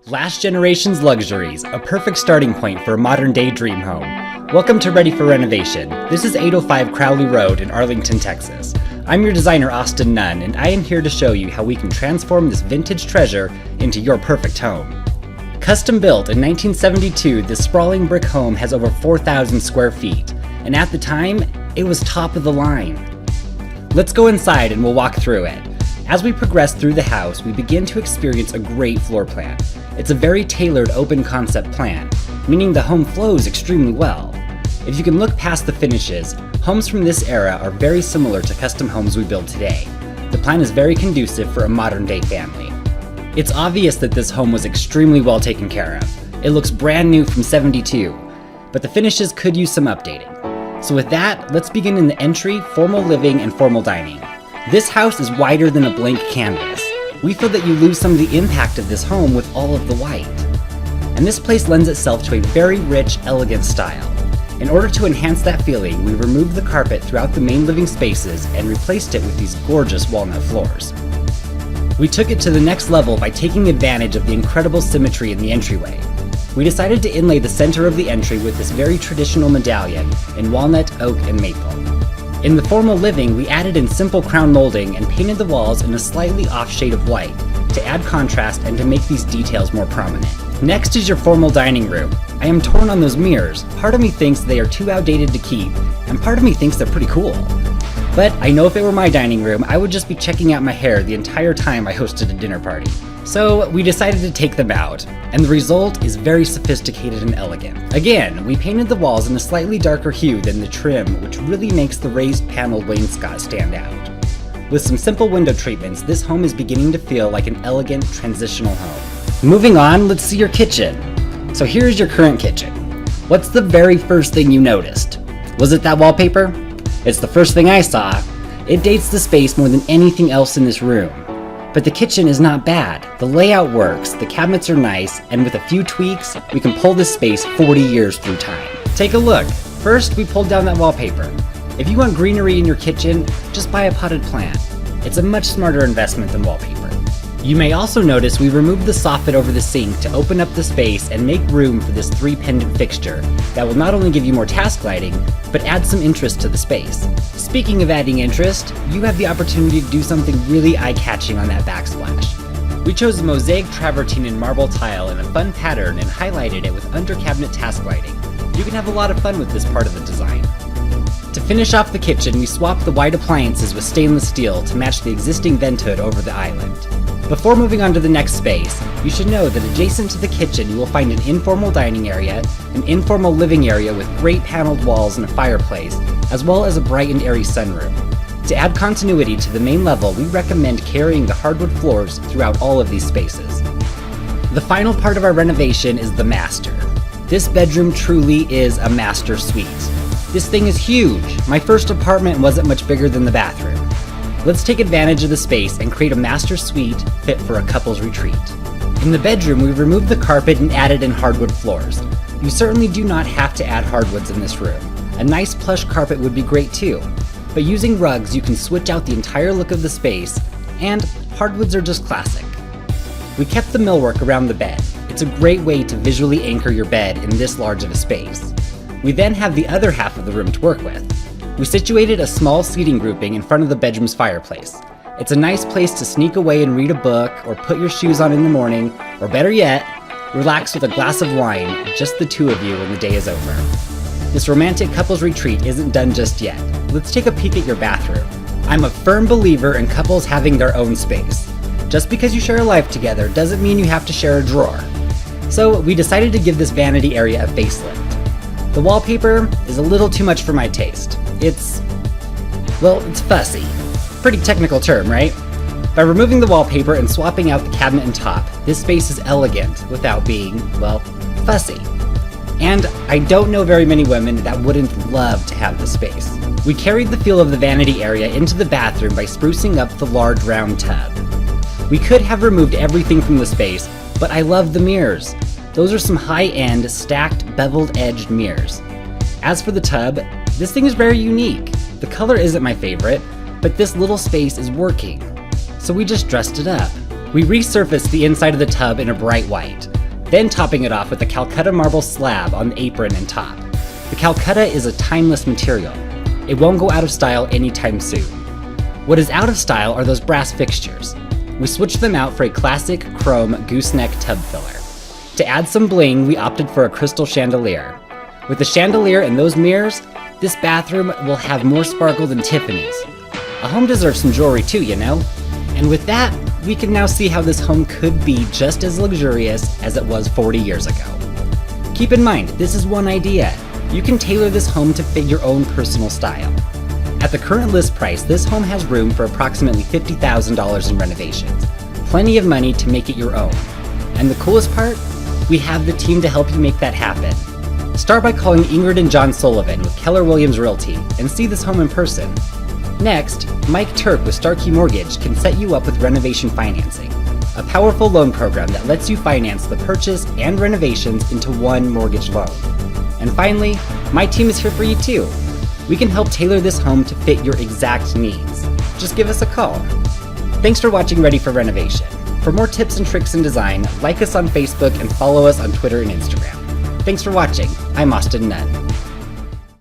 Last generation's luxuries, a perfect starting point for a modern-day dream home. Welcome to Ready for Renovation. This is 805 Crowley Road in Arlington, Texas. I'm your designer, Austin Nunn, and I am here to show you how we can transform this vintage treasure into your perfect home. Custom built in 1972, this sprawling brick home has over 4,000 square feet, and at the time, it was top of the line. Let's go inside and we'll walk through it. As we progress through the house, we begin to experience a great floor plan. It's a very tailored open concept plan, meaning the home flows extremely well. If you can look past the finishes, homes from this era are very similar to custom homes we build today. The plan is very conducive for a modern day family. It's obvious that this home was extremely well taken care of. It looks brand new from '72, but the finishes could use some updating. So with that, let's begin in the entry, formal living, and formal dining. This house is wider than a blank canvas. We feel that you lose some of the impact of this home with all of the white. And this place lends itself to a very rich, elegant style. In order to enhance that feeling, we removed the carpet throughout the main living spaces and replaced it with these gorgeous walnut floors. We took it to the next level by taking advantage of the incredible symmetry in the entryway. We decided to inlay the center of the entry with this very traditional medallion in walnut, oak, and maple. In the formal living, we added in simple crown molding and painted the walls in a slightly off shade of white to add contrast and to make these details more prominent. Next is your formal dining room. I am torn on those mirrors. Part of me thinks they are too outdated to keep, and part of me thinks they're pretty cool. But I know if it were my dining room, I would just be checking out my hair the entire time I hosted a dinner party. So we decided to take them out, and the result is very sophisticated and elegant. Again, we painted the walls in a slightly darker hue than the trim, which really makes the raised paneled wainscot stand out. With some simple window treatments, this home is beginning to feel like an elegant transitional home. Moving on, let's see your kitchen. So here's your current kitchen. What's the very first thing you noticed? Was it that wallpaper? It's the first thing I saw. It dates the space more than anything else in this room. But the kitchen is not bad. The layout works, the cabinets are nice, and with a few tweaks, we can pull this space 40 years through time. Take a look. First, we pulled down that wallpaper. If you want greenery in your kitchen, just buy a potted plant. It's a much smarter investment than wallpaper. You may also notice we removed the soffit over the sink to open up the space and make room for this 3-pendant fixture that will not only give you more task lighting, but add some interest to the space. Speaking of adding interest, you have the opportunity to do something really eye-catching on that backsplash. We chose a mosaic travertine and marble tile in a fun pattern and highlighted it with under-cabinet task lighting. You can have a lot of fun with this part of the design. To finish off the kitchen, we swapped the white appliances with stainless steel to match the existing vent hood over the island. Before moving on to the next space, you should know that adjacent to the kitchen you will find an informal dining area, an informal living area with great paneled walls and a fireplace, as well as a bright and airy sunroom. To add continuity to the main level, we recommend carrying the hardwood floors throughout all of these spaces. The final part of our renovation is the master. This bedroom truly is a master suite. This thing is huge. My first apartment wasn't much bigger than the bathroom. Let's take advantage of the space and create a master suite fit for a couple's retreat. In the bedroom, we removed the carpet and added in hardwood floors. You certainly do not have to add hardwoods in this room. A nice plush carpet would be great too. But using rugs, you can switch out the entire look of the space, and hardwoods are just classic. We kept the millwork around the bed. It's a great way to visually anchor your bed in this large of a space. We then have the other half of the room to work with. We situated a small seating grouping in front of the bedroom's fireplace. It's a nice place to sneak away and read a book, or put your shoes on in the morning, or better yet, relax with a glass of wine, just the two of you when the day is over. This romantic couple's retreat isn't done just yet. Let's take a peek at your bathroom. I'm a firm believer in couples having their own space. Just because you share a life together doesn't mean you have to share a drawer. So we decided to give this vanity area a facelift. The wallpaper is a little too much for my taste. It's fussy. Pretty technical term, right? By removing the wallpaper and swapping out the cabinet and top, this space is elegant without being, fussy. And I don't know very many women that wouldn't love to have this space. We carried the feel of the vanity area into the bathroom by sprucing up the large round tub. We could have removed everything from the space, but I love the mirrors. Those are some high-end, stacked, beveled-edged mirrors. As for the tub, this thing is very unique. The color isn't my favorite, but this little space is working. So we just dressed it up. We resurfaced the inside of the tub in a bright white, then topping it off with a Calcutta marble slab on the apron and top. The Calcutta is a timeless material. It won't go out of style anytime soon. What is out of style are those brass fixtures. We switched them out for a classic chrome gooseneck tub filler. To add some bling, we opted for a crystal chandelier. With the chandelier and those mirrors, this bathroom will have more sparkle than Tiffany's. A home deserves some jewelry too, you know? And with that, we can now see how this home could be just as luxurious as it was 40 years ago. Keep in mind, this is one idea. You can tailor this home to fit your own personal style. At the current list price, this home has room for approximately $50,000 in renovations. Plenty of money to make it your own. And the coolest part? We have the team to help you make that happen. Start by calling Ingrid and John Sullivan with Keller Williams Realty and see this home in person. Next, Mike Turk with Starkey Mortgage can set you up with renovation financing, a powerful loan program that lets you finance the purchase and renovations into one mortgage loan. And finally, my team is here for you too. We can help tailor this home to fit your exact needs. Just give us a call. Thanks for watching Ready for Renovation. For more tips and tricks in design, like us on Facebook and follow us on Twitter and Instagram. Thanks for watching. I'm Austin Nunn.